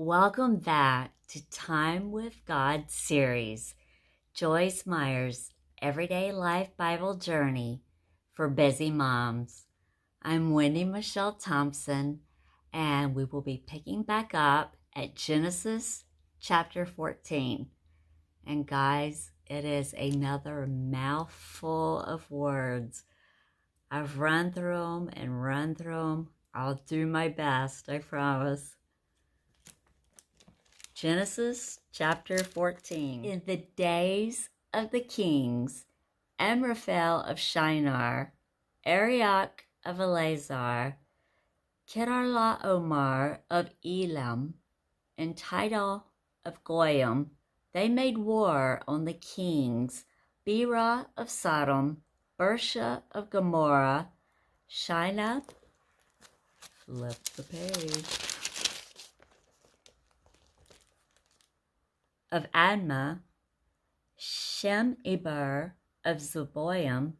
Welcome back to Time with God series, Joyce Meyer's Everyday Life Bible Journey for Busy Moms. I'm WendyMichelle Thompson, and we will be picking back up at Genesis chapter 14. And guys, it is another mouthful of words. I've run through them and run through them. I'll do my best, I promise. Genesis chapter 14. In the days of the kings, Amraphel of Shinar, Arioch of Eleazar, Kedorlaomer of Elam, and Tidal of Goyim, they made war on the kings, Bera of Sodom, Bersha of Gomorrah, Shinar, flip the page, of Admah, Shem-eber of Zeboim,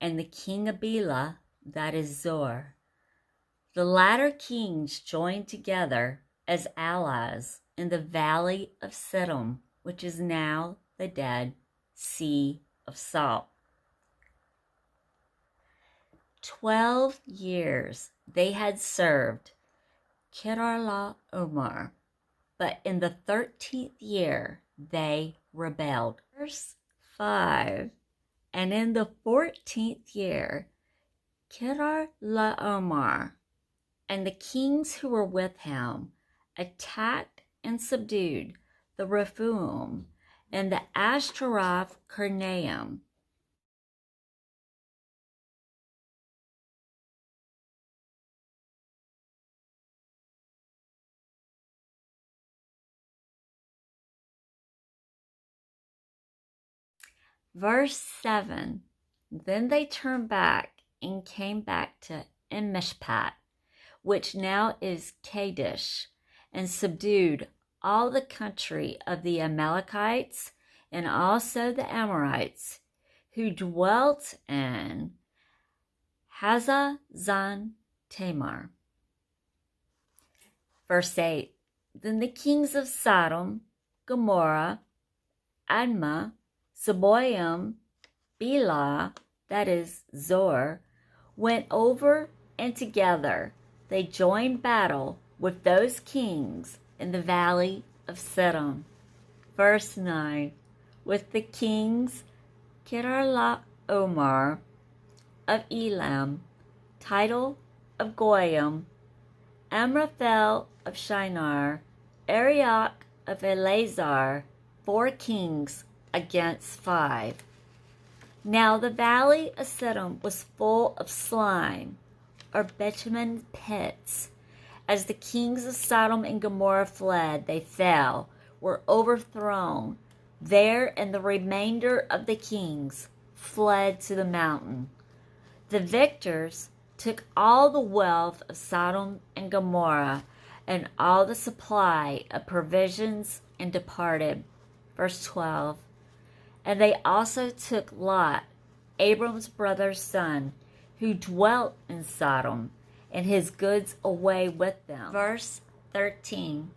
and the king of Bela, that is Zor. The latter kings joined together as allies in the valley of Siddim, which is now the Dead Sea of Salt. 12 years they had served Kedorlaomer, but in the 13th year they rebelled. Verse 5, and in the 14th year, Kedorlaomer and the kings who were with him attacked and subdued the Rephaim and the Ashtaroth Karnaim. Verse 7, then they turned back and came back to Mishpat, which now is Kadesh, and subdued all the country of the Amalekites and also the Amorites, who dwelt in Hazazon Tamar. Verse 8, then the kings of Sodom, Gomorrah, Admah, Zeboim, Bela, that is Zor, went over, and together they joined battle with those kings in the valley of Siddim. Verse 9, with the kings Kedorlaomer of Elam, Tidal of Goyim, Amraphel of Shinar, Arioch of Eleazar, 4 kings against 5. Now the valley of Siddim was full of slime, or bitumen pits. As the kings of Sodom and Gomorrah fled, they fell, were overthrown there, and the remainder of the kings fled to the mountain. The victors took all the wealth of Sodom and Gomorrah and all the supply of provisions and departed. Verse 12, and they also took Lot, Abram's brother's son, who dwelt in Sodom, and his goods away with them. Verse 13,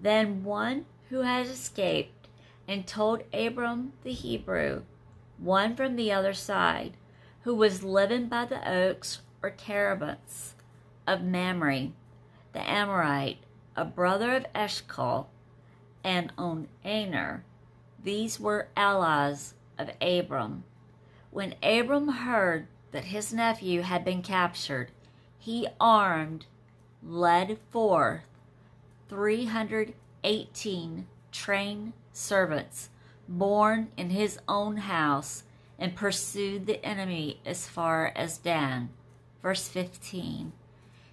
then one who had escaped and told Abram the Hebrew, one from the other side, who was living by the oaks or terebinths of Mamre, the Amorite, a brother of Eshcol, and on Aner. These were allies of Abram. When Abram heard that his nephew had been captured, he armed, led forth 318 trained servants born in his own house, and pursued the enemy as far as Dan. Verse 15,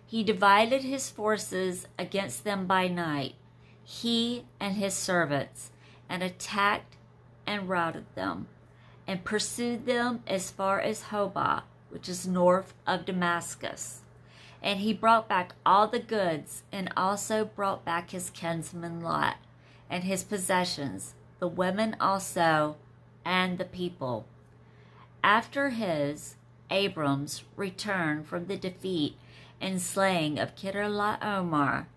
he divided his forces against them by night, he and his servants, and attacked and routed them, and pursued them as far as Hobah, which is north of Damascus. And he brought back all the goods, and also brought back his kinsman Lot, and his possessions, the women also, and the people. After Abram's return from the defeat and slaying of Kedorlaomer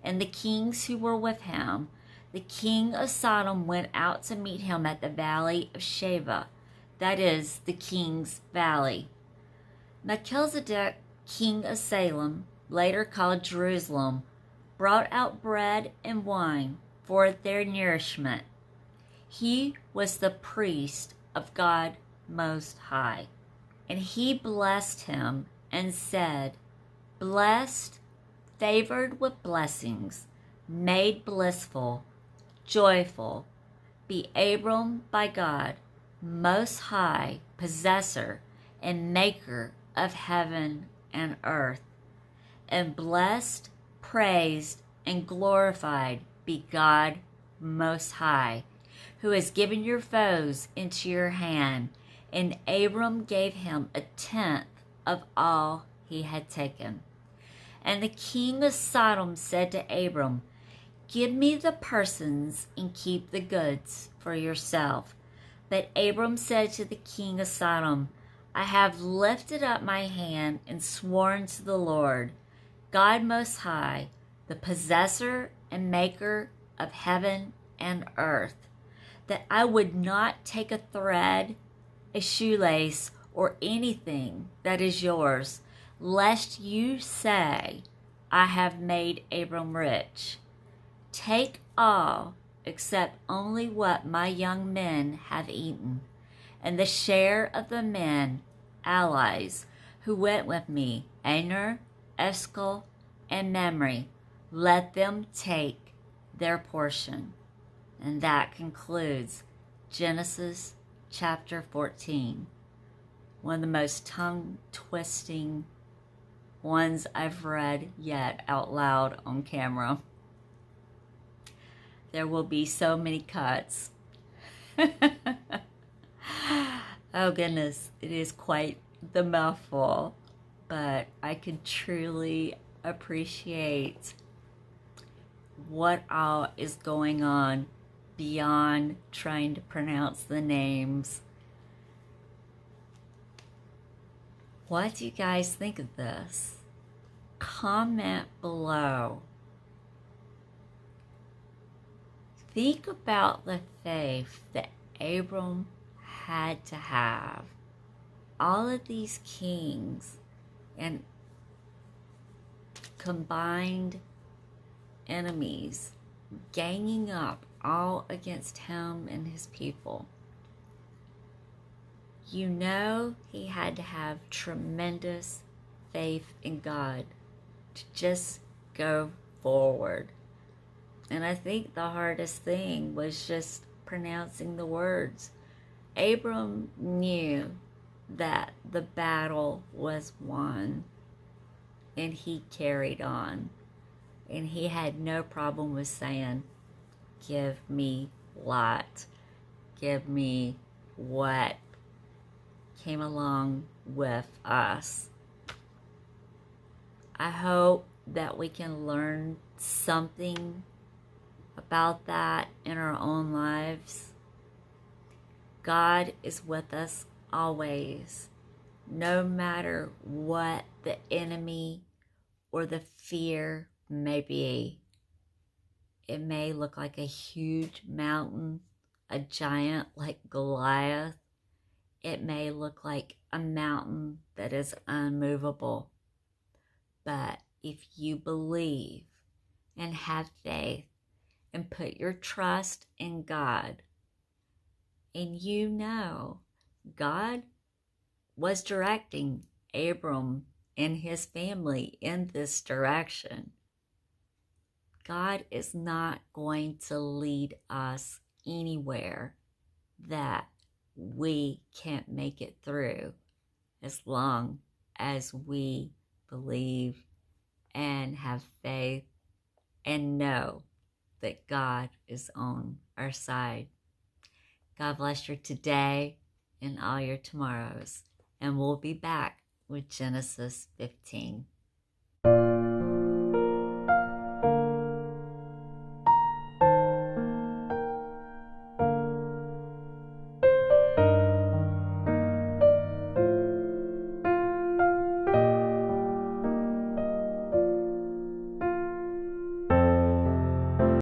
and the kings who were with him. The king of Sodom went out to meet him at the valley of Sheba, that is, the king's valley. Melchizedek, king of Salem, later called Jerusalem, brought out bread and wine for their nourishment. He was the priest of God Most High, and he blessed him and said, "Blessed, favored with blessings, made blissful, joyful, be Abram by God, Most High, possessor and maker of heaven and earth. And blessed, praised, and glorified be God Most High, who has given your foes into your hand." And Abram gave him a tenth of all he had taken. And the king of Sodom said to Abram, "Give me the persons and keep the goods for yourself." But Abram said to the king of Sodom, "I have lifted up my hand and sworn to the Lord, God Most High, the possessor and maker of heaven and earth, that I would not take a thread, a shoelace, or anything that is yours, lest you say, I have made Abram rich. Take all except only what my young men have eaten, and the share of the men, allies, who went with me, Aner, Eshcol, and Mamre, let them take their portion." And that concludes Genesis chapter 14. One of the most tongue-twisting ones I've read yet out loud on camera. There will be so many cuts. Oh goodness, it is quite the mouthful, but I can truly appreciate what all is going on beyond trying to pronounce the names. What do you guys think of this? Comment below. Think about the faith that Abram had to have. All of these kings and combined enemies ganging up all against him and his people. You know he had to have tremendous faith in God to just go forward. And I think the hardest thing was just pronouncing the words. Abram knew that the battle was won, and he carried on. And he had no problem with saying, "Give me Lot. Give me what came along with us." I hope that we can learn something about that in our own lives. God is with us always, no matter what the enemy or the fear may be. It may look like a huge mountain, a giant like Goliath. It may look like a mountain that is unmovable. But if you believe and have faith and put your trust in God, and you know God was directing Abram and his family in this direction, God is not going to lead us anywhere that we can't make it through, as long as we believe and have faith and know that God is on our side. God bless your today and all your tomorrows, and we'll be back with Genesis 15.